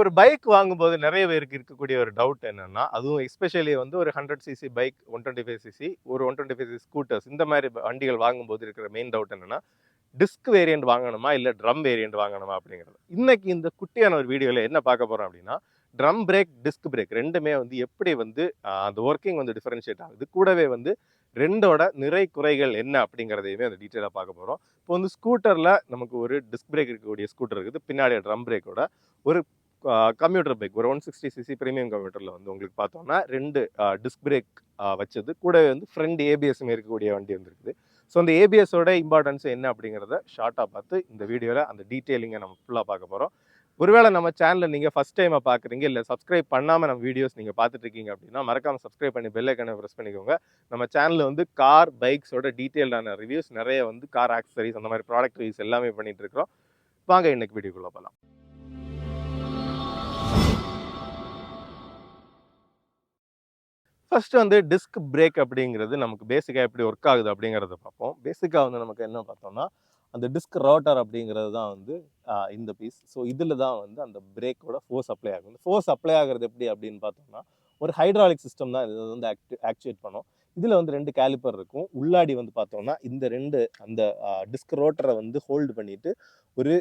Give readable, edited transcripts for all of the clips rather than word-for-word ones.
ஒரு பைக் வாங்கும்போது நிறைய பேருக்கு இருக்கக்கூடிய ஒரு டவுட் என்னன்னா, அதுவும் எஸ்பெஷலி வந்து ஒரு 100cc பைக், 125cc, ஒரு 125cc ஸ்கூட்டர்ஸ் இந்த மாதிரி வண்டிகள் வாங்கும்போது இருக்கிற மெயின் டவுட் என்னன்னா, டிஸ்க் வேரியன்ட் வாங்கணுமா இல்ல ட்ரம் வேரியன்ட் வாங்கணுமா அப்படிங்கிறது. இன்னைக்கு இந்த குட்டியான ஒரு வீடியோல என்ன பார்க்க போறோம் அப்படின்னா, ட்ரம் பிரேக், டிஸ்க் பிரேக் ரெண்டுமே வந்து எப்படி வந்து அந்த ஒர்க்கிங் வந்து டிஃபரன்ஷியேட் ஆகுது. கூடவே வந்து 2ஓட நிறை குறைகள் என்ன அப்படிங்கிறதையுமே அந்த டீட்டெயிலா பார்க்க போறோம். இப்போ வந்து ஸ்கூட்டர்ல நமக்கு ஒரு டிஸ்க் பிரேக் இருக்கக்கூடிய ஸ்கூட்டர் இருக்குது. பின்னாடி ட்ரம் பிரேக்கோட ஒரு கம்ப்யூட்டர் பைக் ஒரு 160cc பிரீமியம் கம்ப்யூட்டர்ல வந்து உங்களுக்கு பார்த்தோம்னா 2 டிஸ்க் பிரேக் வச்சது. கூடவே வந்து ஃப்ரண்ட் ஏபிஎஸ்ஸும் இருக்கக்கூடிய வண்டி வந்துருக்குது. ஸோ அந்த ஏபிஎஸோட இம்பார்ட்டன்ஸ் என்ன அப்படிங்கிறத ஷார்ட்டாக பார்த்து இந்த வீடியோவில் அந்த டீட்டெயிலிங்கை நம்ம ஃபுல்லாக பார்க்க போகிறோம். ஒருவேளை நம்ம சேனலை நீங்கள் ஃபஸ்ட் டைமாக பார்க்குறீங்க, இல்லை சப்ஸ்கிரைப் பண்ணாமல் நம்ம வீடியோஸ் நீங்கள் பார்த்துட்டு இருக்கீங்க அப்படின்னா மறக்காமல் சப்ஸ்கிரைப் பண்ணி பெல் ஐக்கானை ப்ரெஸ் பண்ணிக்கோங்க. நம்ம சேனலில் வந்து கார் பைக்ஸோட டீட்டெயில்டான ரிவ்யூஸ் நிறைய வந்து கார் ஆக்சசரிஸ் அந்த மாதிரி ப்ராடக்ட் ரிவ்யூஸ் எல்லாமே பண்ணிட்டு இருக்கிறோம். வாங்க இன்னைக்கு வீடியோக்குள்ள போகலாம். ஃபர்ஸ்ட் வந்து டிஸ்க் பிரேக் அப்படிங்கிறது நமக்கு பேசிக்காக எப்படி ஒர்க் ஆகுது அப்படிங்கிறத பார்ப்போம். பேசிக்காக வந்து நமக்கு என்ன பார்த்தோம்னா, அந்த டிஸ்க் ரோட்டர் அப்படிங்கிறது தான் வந்து இந்த பீஸ். ஸோ இதில் தான் வந்து அந்த பிரேக்கோட ஃபோர்ஸ் அப்ளை ஆகும். இந்த ஃபோர்ஸ் அப்ளை ஆகிறது எப்படி அப்படின்னு பார்த்தோம்னா, ஒரு ஹைட்ராலிக் சிஸ்டம் தான் இது வந்து ஆக்சுவேட் பண்ணும். இதில் வந்து 2 கேலிப்பர் இருக்கும். உள்ளாடி வந்து பார்த்தோம்னா இந்த 2 அந்த டிஸ்க் ரோட்டரை வந்து ஹோல்டு பண்ணிட்டு ஒரு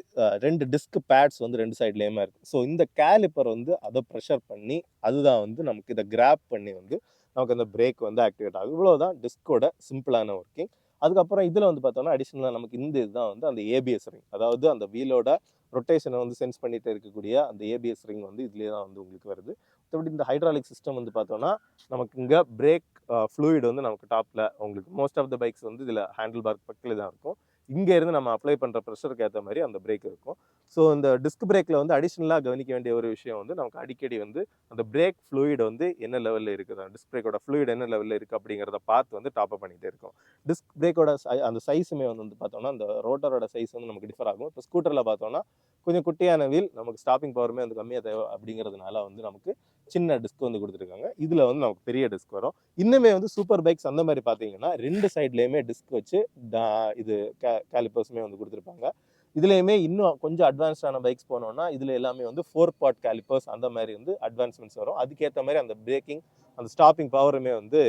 2 டிஸ்க் பேட்ஸ் வந்து 2 சைட்லேயுமே இருக்குது. ஸோ இந்த கேலிப்பர் வந்து அதை ப்ரெஷர் பண்ணி அதுதான் வந்து நமக்கு இதை கிராப் பண்ணி வந்து நமக்கு அந்த பிரேக் வந்து ஆக்டிவேட் ஆகும். இவ்வளோதான் டிஸ்கோட சிம்பிளான ஒர்க்கிங். அதுக்கப்புறம் இதில் வந்து பார்த்தோம்னா அடிஷ்னலாக நமக்கு இந்த இதுதான் வந்து அந்த ஏபிஎஸ் ரிங், அதாவது அந்த வீலோட ரொட்டேஷனை வந்து சென்ஸ் பண்ணிட்டு இருக்கக்கூடிய அந்த ஏபிஎஸ் ரிங் வந்து இதுலேயே தான் வந்து உங்களுக்கு வருது. மற்றபடி இந்த ஹைட்ராலிக் சிஸ்டம் வந்து பார்த்தோம்னா நமக்கு இங்கே பிரேக் ஃப்ளூயிட் வந்து நமக்கு டாப்பில் உங்களுக்கு மோஸ்ட் ஆஃப் த பைக்ஸ் வந்து இதில் ஹேண்டில் பார் பக்கத்தில் தான் இருக்கும். இங்கே இருந்து நம்ம அப்ளை பண்ணுற ப்ரெஷருக்கு ஏற்ற மாதிரி அந்த பிரேக் இருக்கும். ஸோ இந்த டிஸ்க் பிரேக்கில் வந்து அடிஷ்னலாக கவனிக்க வேண்டிய ஒரு விஷயம் வந்து நமக்கு அடிக்கடி வந்து அந்த பிரேக் ஃப்ளூயிட் வந்து என்ன லெவலில் இருக்குது, டிஸ்க் பிரேக்கோட ஃப்ளூயிட் என்ன லெவலில் இருக்குது அப்படிங்கிறத பார்த்து வந்து டாப் அப் பண்ணிகிட்டே இருக்கும். டிஸ்க் பிரேக்கோட அந்த சைஸுமே வந்து பார்த்தோம்னா அந்த ரோட்டரோட சைஸ் வந்து நமக்கு டிஃபர் ஆகும். இப்போ ஸ்கூட்டரில் பார்த்தோம்னா கொஞ்சம் குட்டியான வீல், நமக்கு ஸ்டாப்பிங் பவருமே வந்து கம்மியாக தேவை அப்படிங்கிறதுனால வந்து நமக்கு சின்ன டிஸ்க் வந்து கொடுத்துருக்காங்க. இதில் வந்து நமக்கு பெரிய டிஸ்க் வரும். இன்னுமே வந்து சூப்பர் பைக்ஸ் அந்த மாதிரி பார்த்தீங்கன்னா 2 சைட்லேயுமே டிஸ்க் வச்சு இது கேலிப்பர்ஸுமே வந்து கொடுத்துருப்பாங்க. இதுலேயுமே இன்னும் கொஞ்சம் அட்வான்ஸ்டான பைக்ஸ் போனோம்னா இதில் எல்லாமே வந்து 4 பார்ட் கேலிப்பர்ஸ் அந்த மாதிரி வந்து அட்வான்ஸ்மெண்ட்ஸ் வரும். அதுக்கேற்ற மாதிரி அந்த பிரேக்கிங் அந்த ஸ்டாப்பிங் பவருமே வந்து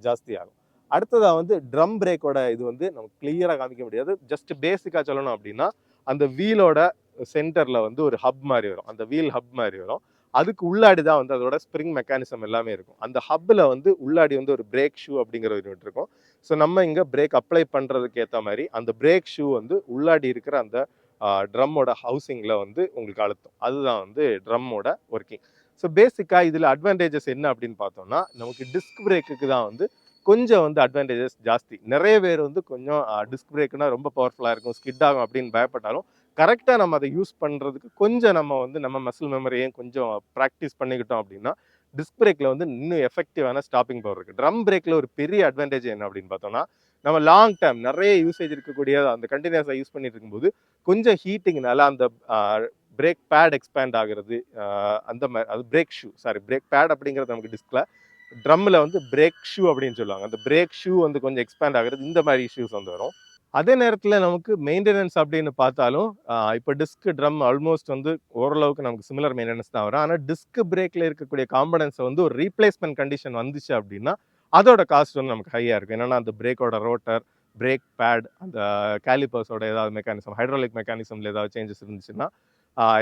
ஜாஸ்தி ஆகும். அடுத்ததாக வந்து ட்ரம் பிரேக்கோட இது வந்து நமக்கு கிளியராக காமிக்க முடியாது. ஜஸ்ட் பேசிக்காக சொல்லணும் அப்படின்னா அந்த வீலோட சென்டரில் வந்து ஒரு ஹப் மாதிரி வரும். அந்த வீல் ஹப் மாதிரி வரும். அதுக்கு உள்ளாடி தான் வந்து அதோட ஸ்ப்ரிங் மெக்கானிசம் எல்லாமே இருக்கும். அந்த ஹப்பில் வந்து உள்ளாடி வந்து ஒரு பிரேக் ஷூ அப்படிங்கிற ஒரு யூனிட் இருக்கும். ஸோ நம்ம இங்கே பிரேக் அப்ளை பண்ணுறதுக்கு ஏற்ற மாதிரி அந்த பிரேக் ஷூ வந்து உள்ளாடி இருக்கிற அந்த ட்ரம்மோட ஹவுசிங்கில் வந்து உங்களுக்கு அழுத்தும். அதுதான் வந்து ட்ரம்மோட ஒர்க்கிங். ஸோ பேசிக்காக இதில் அட்வான்டேஜஸ் என்ன அப்படின்னு பார்த்தோம்னா, நமக்கு டிஸ்க் பிரேக்குக்கு தான் வந்து கொஞ்சம் வந்து அட்வான்டேஜஸ் ஜாஸ்தி. நிறைய பேர் வந்து கொஞ்சம் டிஸ்க் பிரேக்குனா ரொம்ப பவர்ஃபுல்லாக இருக்கும், ஸ்கிட் ஆகும் அப்படின்னு பயப்பட்டாலும் கரெக்டாக நம்ம அதை யூஸ் பண்ணுறதுக்கு கொஞ்சம் நம்ம வந்து நம்ம மசில் மெமரியையும் கொஞ்சம் ப்ராக்டிஸ் பண்ணிக்கிட்டோம் அப்படின்னா டிஸ்க் பிரேக்கில் வந்து இன்னும் எஃபெக்டிவான ஸ்டாப்பிங் பவர் இருக்குது. ட்ரம் பிரேக்கில் ஒரு பெரிய அட்வான்டேஜ் என்ன அப்படின்னு பார்த்தோம்னா, நம்ம லாங் டேர்ம் நிறைய யூசேஜ் இருக்கக்கூடிய அந்த கண்டினியூஸாக யூஸ் பண்ணிட்டு இருக்கும்போது கொஞ்சம் ஹீட்டிங்னால அந்த பிரேக் பேட் எக்ஸ்பேண்ட் ஆகுறது, அந்த மாதிரி அது பிரேக் பேட் அப்படிங்கிறது நமக்கு டிஸ்கில், ட்ரம்மில் வந்து பிரேக் ஷூ அப்படின்னு சொல்லுவாங்க. அந்த பிரேக் ஷூ வந்து கொஞ்சம் எக்ஸ்பேண்ட் ஆகுறது, இந்த மாதிரி இஷ்யூஸ் வந்து வரும். அதே நேரத்தில் நமக்கு மெயின்டெனன்ஸ் அப்படின்னு பார்த்தாலும் இப்போ டிஸ்க் ட்ரம் ஆல்மோஸ்ட் வந்து ஓரளவுக்கு நமக்கு சிமிலர் மெயின்டெனன்ஸ் தான் வரும். ஆனால் டிஸ்க் பிரேக்கில் இருக்கக்கூடிய காம்பனன்ஸை வந்து ஒரு ரீப்ளேஸ்மெண்ட் கண்டிஷன் வந்துச்சு அப்படின்னா அதோட காஸ்ட் வந்து நமக்கு ஹையாக இருக்கும். என்னென்னா அந்த பிரேக்கோட ரோட்டர், பிரேக் பேட், அந்த கேலிப்பர்ஸோட ஏதாவது மெக்கானிசம், ஹைட்ராலிக் மெக்கானிசமில் ஏதாவது சேஞ்சஸ் இருந்துச்சுன்னா,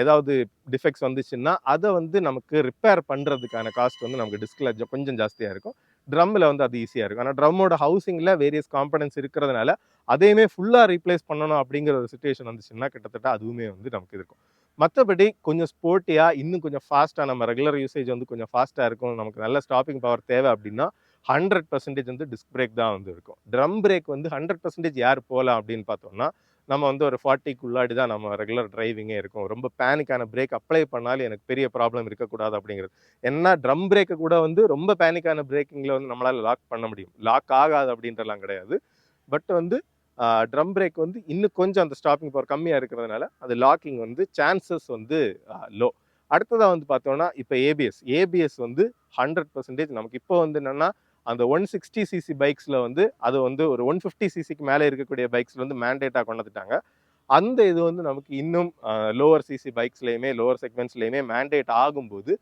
ஏதாவது டிஃபெக்ட்ஸ் வந்துச்சுன்னா அதை வந்து நமக்கு ரிப்பேர் பண்ணுறதுக்கான காஸ்ட் வந்து நமக்கு டிஸ்கில் கொஞ்சம் ஜாஸ்தியாக இருக்கும். ட்ரம்மில் வந்து அது ஈஸியாக இருக்கும். ஆனால் ட்ரம்மோட ஹவுசிங்கில் வேரியஸ் காம்பனன்ட்ஸ் இருக்கிறதுனால அதையுமே ஃபுல்லாக ரீப்ளேஸ் பண்ணணும் அப்படிங்கிற ஒரு சுச்சுவேஷன் வந்துச்சுன்னா கிட்டத்தட்ட அதுவுமே வந்து நமக்கு இருக்கும். மற்றபடி கொஞ்சம் ஸ்போர்ட்டியாக இன்னும் கொஞ்சம் ஃபாஸ்ட்டாக நம்ம ரெகுலர் யூசேஜ் வந்து கொஞ்சம் ஃபாஸ்ட்டாக இருக்கும், நமக்கு நல்ல ஸ்டாப்பிங் பவர் தேவை அப்படின்னா 100% வந்து டிஸ்க் பிரேக் தான் வந்து இருக்கும். ட்ரம் பிரேக் வந்து 100% யார் போகலாம் அப்படின்னு பார்த்தோம்னா, நம்ம வந்து ஒரு 40க்கு உள்ளாடி தான் நம்ம ரெகுலர் டிரைவிங்கே இருக்கும். ரொம்ப பேனிக்கான பிரேக் அப்ளை பண்ணாலும் எனக்கு பெரிய ப்ராப்ளம் இருக்கக்கூடாது அப்படிங்கிறது. ஏன்னா ட்ரம் பிரேக்கை கூட வந்து ரொம்ப பேனிக்கான பிரேக்கிங்கில் வந்து நம்மளால் லாக் பண்ண முடியும். லாக் ஆகாது அப்படின்றலாம் கிடையாது. பட் வந்து ட்ரம் பிரேக் வந்து இன்னும் கொஞ்சம் அந்த ஸ்டாப்பிங் பவர் கம்மியாக இருக்கிறதுனால அது லாக்கிங் வந்து சான்சஸ் வந்து லோ. அடுத்ததாக வந்து பார்த்தோம்னா இப்போ ஏபிஎஸ் வந்து 100% நமக்கு இப்போ வந்து என்னென்னா அந்த 160cc பைக்ஸில் வந்து அது வந்து ஒரு 150cc மேலே இருக்கக்கூடிய பைக்ஸில் வந்து மேண்டேட்டாக கொண்டு வந்துட்டாங்க. அந்த இது வந்து நமக்கு இன்னும் லோவர் சிசி பைக்ஸ்லையுமே லோவர் செக்மெண்ட்ஸ்லையுமே மேண்டேட் ஆகும்போது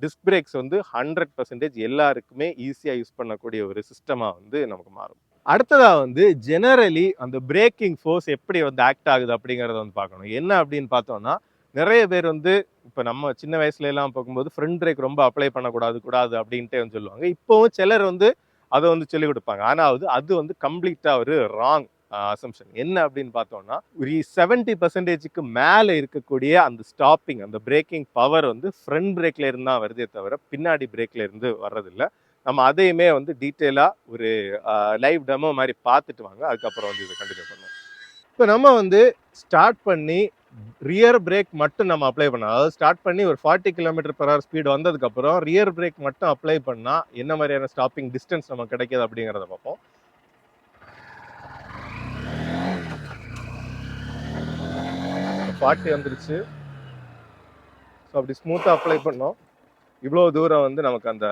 டிஸ்க் பிரேக்ஸ் வந்து 100% எல்லாருக்குமே ஈஸியாக யூஸ் பண்ணக்கூடிய ஒரு சிஸ்டமாக வந்து நமக்கு மாறும். அடுத்ததா வந்து ஜெனரலி அந்த பிரேக்கிங் ஃபோர்ஸ் எப்படி வந்து ஆக்ட் ஆகுது அப்படிங்கிறத வந்து பார்க்கணும். என்ன அப்படின்னு பார்த்தோம்னா, நிறைய பேர் வந்து இப்போ நம்ம சின்ன வயசுல எல்லாம் பார்க்கும்போது ஃப்ரண்ட் பிரேக் ரொம்ப அப்ளை பண்ணக்கூடாது கூடாது அப்படின்ட்டு வந்து சொல்லுவாங்க. இப்போவும் சிலர் வந்து அதை வந்து சொல்லிக் கொடுப்பாங்க. ஆனால் அது வந்து கம்ப்ளீட்டாக ஒரு ராங் அசம்ஷன். என்ன அப்படின்னு பார்த்தோம்னா, ஒரு 70%க்கு மேலே இருக்கக்கூடிய அந்த ஸ்டாப்பிங் அந்த பிரேக்கிங் பவர் வந்து ஃப்ரண்ட் பிரேக்ல இருந்து தான் வருதே தவிர பின்னாடி பிரேக்ல இருந்து வர்றதில்லை. நம்ம அதையுமே வந்து டீட்டெயிலாக ஒரு லைவ் டெமோ மாதிரி பார்த்துட்டு வாங்க. அதுக்கப்புறம் வந்து இதை கண்டினியூ பண்ணுவோம். இப்போ நம்ம வந்து ஸ்டார்ட் பண்ணி ரியர் பிரேக் மட்டும் நம்ம அப்ளை பண்ணோம். அதாவது ஸ்டார்ட் பண்ணி ஒரு 40 km/h ஸ்பீடு வந்ததுக்கப்புறம் ரியர் பிரேக் மட்டும் அப்ளை பண்ணால் என்ன மாதிரியான ஸ்டாப்பிங் டிஸ்டன்ஸ் நமக்கு கிடைக்கிது அப்படிங்கிறத பார்ப்போம். ஃபார்ட்டி வந்துருச்சு. ஸோ அப்படி ஸ்மூத்தாக அப்ளை பண்ணோம். இவ்வளோ தூரம் வந்து நமக்கு அந்த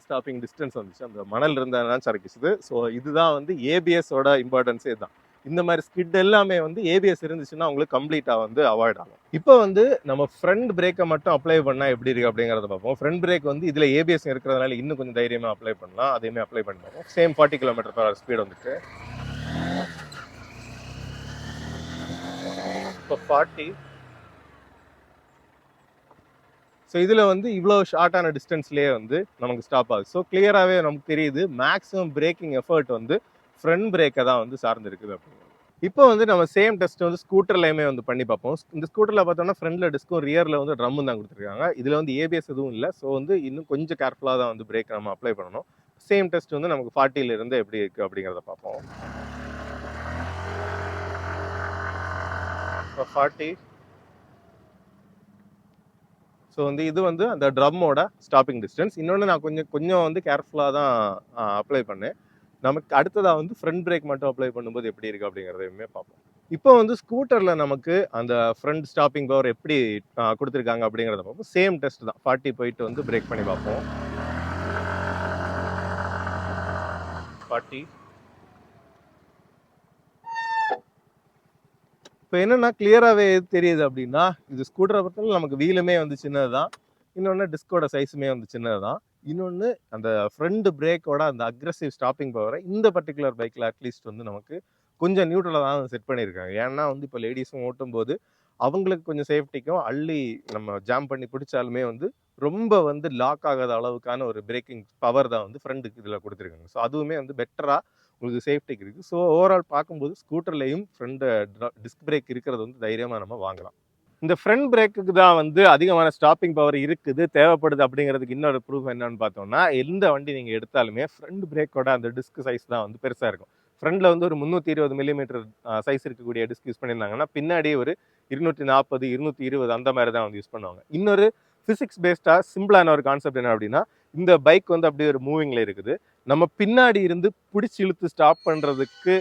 ஸ்டாப்பிங் டிஸ்டன்ஸ் வந்துச்சு. அந்த மணல் இருந்தாலும் சரக்கிச்சுது. ஸோ இதுதான் வந்து ஏபிஎஸோட இம்பார்ட்டன்ஸே தான். இந்த மாதிரி ஸ்கிட் எல்லாமே வந்து ஏபிஎஸ் இருந்துச்சுன்னா உங்களுக்கு கம்ப்ளீட்டாக வந்து அவாய்ட் ஆகும். இப்போ வந்து நம்ம ஃப்ரண்ட் பிரேக்கை மட்டும் அப்ளை பண்ணால் எப்படி இருக்குது அப்படிங்கிறத பார்ப்போம். ஃப்ரண்ட் பிரேக் வந்து இதில் ஏபிஎஸ் இருக்கிறதுனால இன்னும் கொஞ்சம் தைரியமாக அப்ளை பண்ணலாம். அதையுமே அப்ளை பண்ணி பார்ப்போம். சேம் 40 km/h ஸ்பீடு வந்துட்டு இப்போ 40. ஸோ இதில் வந்து இவ்வளோ ஷார்ட்டான டிஸ்டன்ஸ்லேயே வந்து நமக்கு ஸ்டாப் ஆகுது. ஸோ கிளியராகவே நமக்கு தெரியுது மேக்ஸிமம் பிரேக்கிங் எஃபர்ட் வந்து ஃப்ரண்ட் பிரேக்கை தான் வந்து சார்ந்து இருக்குது அப்படிங்கிறது. இப்போ வந்து நம்ம சேம் டெஸ்ட் வந்து ஸ்கூட்டர்லையுமே வந்து பண்ணி பார்ப்போம். இந்த ஸ்கூட்டரில் பார்த்தோம்னா ஃப்ரண்ட்டில் டிஸ்க்கும் ரியரில் வந்து ட்ரம்மும் தான் கொடுத்துருக்காங்க. இதில் வந்து ஏபிஎஸ் எதுவும் இல்லை. ஸோ வந்து இன்னும் கொஞ்சம் கேர்ஃபுல்லாக தான் வந்து பிரேக் நம்ம அப்ளை பண்ணணும். சேம் டெஸ்ட் வந்து நமக்கு 40லேருந்து எப்படி இருக்குது அப்படிங்கிறத பார்ப்போம். இப்போ 40. ஸோ வந்து இது வந்து அந்த ட்ரம்மோட ஸ்டாப்பிங் டிஸ்டன்ஸ். இன்னொன்று நான் கொஞ்சம் வந்து கேர்ஃபுல்லாக தான் அப்ளை பண்ணேன். நமக்கு அடுத்ததாக வந்து ஃப்ரண்ட் பிரேக் மட்டும் அப்ளை பண்ணும்போது எப்படி இருக்குது அப்படிங்கிறதையுமே பார்ப்போம். இப்போ வந்து ஸ்கூட்டரில் நமக்கு அந்த ஃப்ரண்ட் ஸ்டாப்பிங் பவர் எப்படி கொடுத்துருக்காங்க அப்படிங்கிறத பார்ப்போம். சேம் டெஸ்ட் தான். 40 போயிட்டு வந்து பிரேக் பண்ணி பார்ப்போம். 40. இப்போ என்னன்னா கிளியராகவே தெரியுது அப்படின்னா, இது ஸ்கூட்டரை பொறுத்தவரை நமக்கு வீலுமே வந்து சின்னது தான். இன்னொன்று டிஸ்கோட சைஸுமே வந்து சின்னது தான். இன்னொன்று அந்த ஃப்ரண்ட் பிரேக்கோட அந்த அக்ரெசிவ் ஸ்டாப்பிங் பவரை இந்த பர்டிகுலர் பைக்கில் அட்லீஸ்ட் வந்து நமக்கு கொஞ்சம் நியூட்ரலாக தான் செட் பண்ணியிருக்காங்க. ஏன்னா வந்து இப்போ லேடிஸும் ஓட்டும்போது அவங்களுக்கு கொஞ்சம் சேஃப்டிக்கும் அள்ளி நம்ம ஜாம் பண்ணி பிடிச்சாலுமே வந்து ரொம்ப வந்து லாக் ஆகாத அளவுக்கான ஒரு பிரேக்கிங் பவர் தான் வந்து ஃப்ரண்ட்டுக்கு இதில் கொடுத்துருக்காங்க. ஸோ அதுவுமே வந்து பெட்டராக உங்களுக்கு சேஃப்டிக்கு இருக்குது. ஸோ ஓவரால் பார்க்கும்போது ஸ்கூட்டர்லேயும் ஃப்ரண்ட் டிஸ்க் பிரேக் இருக்கிறது வந்து தைரியமாக நம்ம வாங்கலாம். இந்த ஃப்ரண்ட் பிரேக்குக்கு தான் வந்து அதிகமான ஸ்டாப்பிங் பவர் இருக்குது, தேவைப்படுது அப்படிங்கிறதுக்கு இன்னொரு ப்ரூஃப் என்னன்னு பார்த்தோம்னா, எந்த வண்டி நீங்கள் எடுத்தாலுமே ஃப்ரண்ட் பிரேக்கோட அந்த டிஸ்க் சைஸ் தான் வந்து பெருசாக இருக்கும். ஃப்ரண்ட்டில் வந்து ஒரு 320 மில்லிமீட்டர் சைஸ் இருக்கக்கூடிய டிஸ்க் யூஸ் பண்ணியிருந்தாங்கன்னா, பின்னாடி ஒரு 240, 220 அந்த மாதிரி தான் வந்து யூஸ் பண்ணுவாங்க. இன்னொரு ஃபிசிக்ஸ் பேஸ்டாக சிம்பிளான ஒரு கான்செப்ட் என்ன அப்படின்னா, இந்த பைக் வந்து அப்படியே ஒரு மூவிங்கில் இருக்குது. நம்ம பின்னாடி இருந்து பிடிச்சி இழுத்து ஸ்டாப் பண்ணுறதுக்கு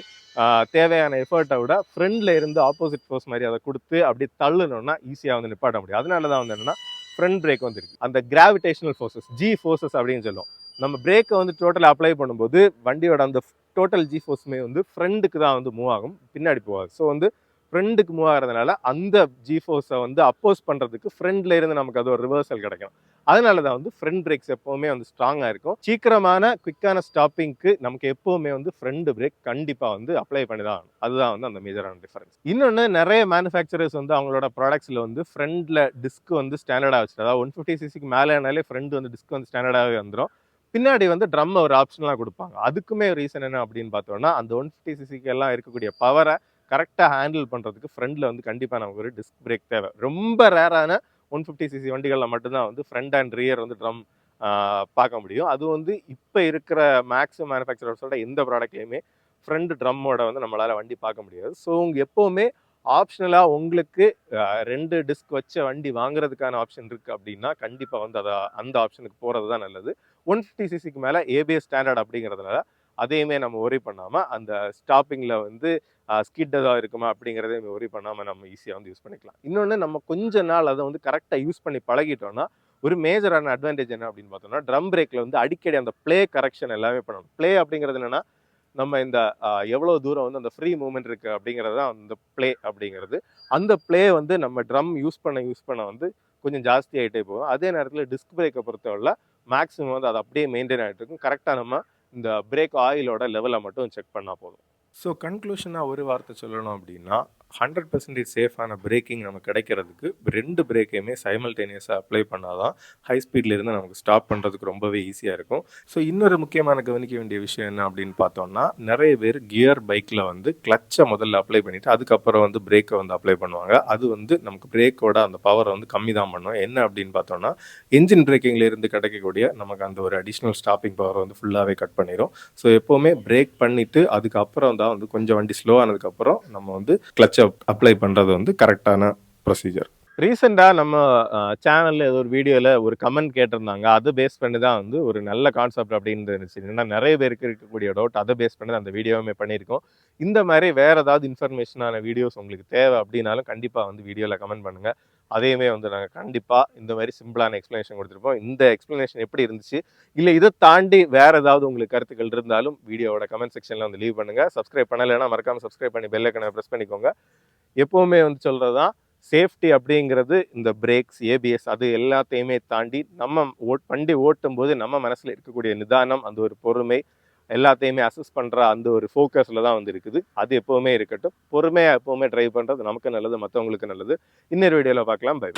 தேவையான எஃபர்ட்டை விட ஃப்ரண்ட்ல இருந்து ஆப்போசிட் ஃபோர்ஸ் மாதிரி அதை கொடுத்து அப்படி தள்ளுனோம்னா ஈஸியாக வந்து நிப்பாட்ட முடியும். அதனால தான் வந்து என்னன்னா ஃப்ரண்ட் பிரேக் வந்து இருக்கு. அந்த கிராவிடேஷனல் ஃபோர்ஸஸ் ஜி ஃபோர்ஸஸ் அப்படின்னு சொல்லுவோம். நம்ம பிரேக்கை வந்து டோட்டலாக அப்ளை பண்ணும்போது வண்டியோட அந்த டோட்டல் ஜி ஃபோர்ஸுமே வந்து ஃப்ரண்ட்டுக்கு தான் வந்து மூவ் ஆகும், பின்னாடி போகாது. ஸோ வந்து ஃப்ரண்ட்டுக்கு மூவ் ஆகிறதுனால அந்த ஜி ஃபோர்ஸை வந்து அப்போஸ் பண்ணுறதுக்கு ஃப்ரண்ட்ல இருந்து நமக்கு அது ஒரு ரிவர்சல் கிடைக்கும். அதனால தான் வந்து ஃப்ரண்ட் பிரேக்ஸ் எப்போவுமே வந்து ஸ்ட்ராங்காக இருக்கும். சீக்கிரமான குவிக்கான ஸ்டாப்பிங்க்கு நமக்கு எப்போவுமே வந்து ஃப்ரண்ட் பிரேக் கண்டிப்பாக வந்து அப்ளை பண்ணி தான் ஆகணும். அதுதான் வந்து அந்த மேஜரான டிஃபரன்ஸ். இன்னொன்று நிறைய மேனுஃபேக்சரர்ஸ் வந்து அவங்களோட ப்ராடக்ட்ஸில் வந்து ஃப்ரண்ட்ல டிஸ்க் வந்து ஸ்டாண்டர்டாக வச்சுட்டு, அதாவது 150cc மேலேனாலே ஃப்ரண்ட் வந்து டிஸ்க் வந்து ஸ்டாண்டர்டாகவே வந்துடும். பின்னாடி வந்து ட்ரம் ஒரு ஆப்ஷனலாக கொடுப்பாங்க. அதுக்குமே ரீசன் என்ன அப்படின்னு பார்த்தோம்னா, அந்த 150cc எல்லாம் இருக்கக்கூடிய பவரை கரெக்டாக ஹேண்டில் பண்ணுறதுக்கு ஃப்ரண்ட்ல வந்து கண்டிப்பாக நமக்கு ஒரு டிஸ்க் பிரேக் தேவை. ரொம்ப ரேரான 150cc வண்டிகளில் மட்டும்தான் வந்து ஃப்ரண்ட் அண்ட் ரியர் வந்து ட்ரம் பார்க்க முடியும். அது வந்து இப்போ இருக்கிற மேக்ஸிமம் மேனுஃபேக்சரர்ஸோட எந்த ப்ராடக்ட்லையுமே ஃப்ரண்ட் ட்ரம்மோட வந்து நம்மளால் வண்டி பார்க்க முடியாது. ஸோ எப்போவுமே ஆப்ஷனலாக உங்களுக்கு 2 டிஸ்க் வச்ச வண்டி வாங்குறதுக்கான ஆப்ஷன் இருக்குது அப்படின்னா கண்டிப்பாக வந்து அந்த ஆப்ஷனுக்கு போகிறது தான் நல்லது. 150cc மேலே ஏபிஎஸ் ஸ்டாண்டர்ட் அப்படிங்கிறதுனால அதையுமே நம்ம ஒரி பண்ணாமல் அந்த ஸ்டாப்பிங்கில் வந்து ஸ்கிட் ஏதாவது இருக்குமா அப்படிங்கிறதையும் ஒரி பண்ணாமல் நம்ம ஈஸியாக வந்து யூஸ் பண்ணிக்கலாம். இன்னொன்று நம்ம கொஞ்ச நாள் அதை வந்து கரெக்டாக யூஸ் பண்ணி பழகிட்டோம்னா ஒரு மேஜரான அட்வான்டேஜ் என்ன அப்படின்னு பார்த்தோம்னா, ட்ரம் பிரேக்கில் வந்து அடிக்கடி அந்த ப்ளே கரெக்ஷன் எல்லாமே பண்ணணும். ப்ளே அப்படிங்கிறது என்னென்னா நம்ம இந்த எவ்வளோ தூரம் வந்து அந்த ஃப்ரீ மூவ்மெண்ட் இருக்குது அப்படிங்கிறது தான் அந்த ப்ளே அப்படிங்கிறது. அந்த ப்ளே வந்து நம்ம ட்ரம் யூஸ் பண்ண வந்து கொஞ்சம் ஜாஸ்தி ஆகிட்டே போகும். அதே நேரத்தில் டிஸ்க் பிரேக்கை பொறுத்தவரை மேக்ஸிமம் வந்து அது அப்படியே மெயின்டைன் ஆகிட்டு இருக்கும். கரெக்டாக நம்ம இந்த பிரேக் ஆயிலோட லெவலை மட்டும் செக் பண்ணால் போதும். ஸோ கன்க்ளூஷனாக ஒரு வார்த்தை சொல்லணும் அப்படின்னா 100% சேஃபான பிரேக்கிங் நமக்கு கிடைக்கிறதுக்கு 2 பிரேக்கையுமே சைமல்டேனியஸாக அப்ளை பண்ணால் தான் ஹை ஸ்பீட்ல இருந்து நமக்கு ஸ்டாப் பண்ணுறதுக்கு ரொம்பவே ஈஸியாக இருக்கும். ஸோ இன்னொரு முக்கியமான கவனிக்க வேண்டிய விஷயம் என்ன அப்படின்னு பார்த்தோம்னா, நிறைய பேர் கியர் பைக்கில் வந்து கிளச்சை முதல்ல அப்ளை பண்ணிவிட்டு அதுக்கப்புறம் வந்து பிரேக்கை வந்து அப்ளை பண்ணுவாங்க. அது வந்து நமக்கு பிரேக்கோட அந்த பவரை வந்து கம்மி தான் பண்ணும். என்ன அப்படின்னு பார்த்தோம்னா, என்ஜின் பிரேக்கிங்ல இருந்து கிடைக்கக்கூடிய நமக்கு அந்த ஒரு அடிஷ்னல் ஸ்டாப்பிங் பவர் வந்து ஃபுல்லாகவே கட் பண்ணிடும். ஸோ எப்போவுமே பிரேக் பண்ணிவிட்டு அதுக்கப்புறம் தான் வந்து கொஞ்சம் வண்டி ஸ்லோ ஆனதுக்கப்புறம் நம்ம வந்து கிளச்சை அப்ளை பண்ணுறது வந்து கரெக்டான ப்ரொசீஜர். ரீசெண்டாக நம்ம சேனலில் ஏதோ ஒரு வீடியோவில் ஒரு கமெண்ட் கேட்டிருந்தாங்க. அதை பேஸ் பண்ணி தான் வந்து ஒரு நல்ல கான்செப்ட் அப்படின்னு இருந்துச்சு. ஏன்னா நிறைய பேருக்கு இருக்கக்கூடிய டவுட் அதை பேஸ் பண்ணி அந்த வீடியோவுமே பண்ணியிருக்கோம். இந்த மாதிரி வேறு ஏதாவது இன்ஃபர்மேஷனான வீடியோஸ் உங்களுக்கு தேவை அப்படின்னாலும் கண்டிப்பாக வந்து வீடியோவில் கமெண்ட் பண்ணுங்கள். அதையுமே வந்து நாங்கள் கண்டிப்பாக இந்த மாதிரி சிம்பிளான எக்ஸ்ப்ளனேஷன் கொடுத்துருப்போம். இந்த எக்ஸ்ப்ளனேஷன் எப்படி இருந்துச்சு, இல்லை இதை தாண்டி வேறு ஏதாவது உங்களுக்கு கருத்துக்கள் இருந்தாலும் வீடியோவோட கமெண்ட் செக்ஷனில் வந்து லீவ் பண்ணுங்கள். சப்ஸ்கிரைப் பண்ணலைன்னா மறக்காமல் சப்ஸ்கிரைப் பண்ணி பெல் ஐக்கனை ப்ரெஸ் பண்ணிக்கோங்க. எப்போவுமே வந்து சொல்கிறது தான், சேஃப்டி அப்படிங்கிறது இந்த பிரேக்ஸ், ஏபிஎஸ் அது எல்லாத்தையுமே தாண்டி நம்ம வண்டி ஓட்டும் போது நம்ம மனசில் இருக்கக்கூடிய நிதானம், அந்த ஒரு பொறுமை எல்லாத்தையுமே அசஸ் பண்ணுற அந்த ஒரு ஃபோக்கஸில் தான் வந்து இருக்குது. அது எப்போவுமே இருக்கட்டும். பொறுமையாக எப்போவுமே ட்ரைவ் பண்ணுறது நமக்கு நல்லது, மற்றவங்களுக்கு நல்லது. இன்னொரு வீடியோவில் பார்க்கலாம். பை.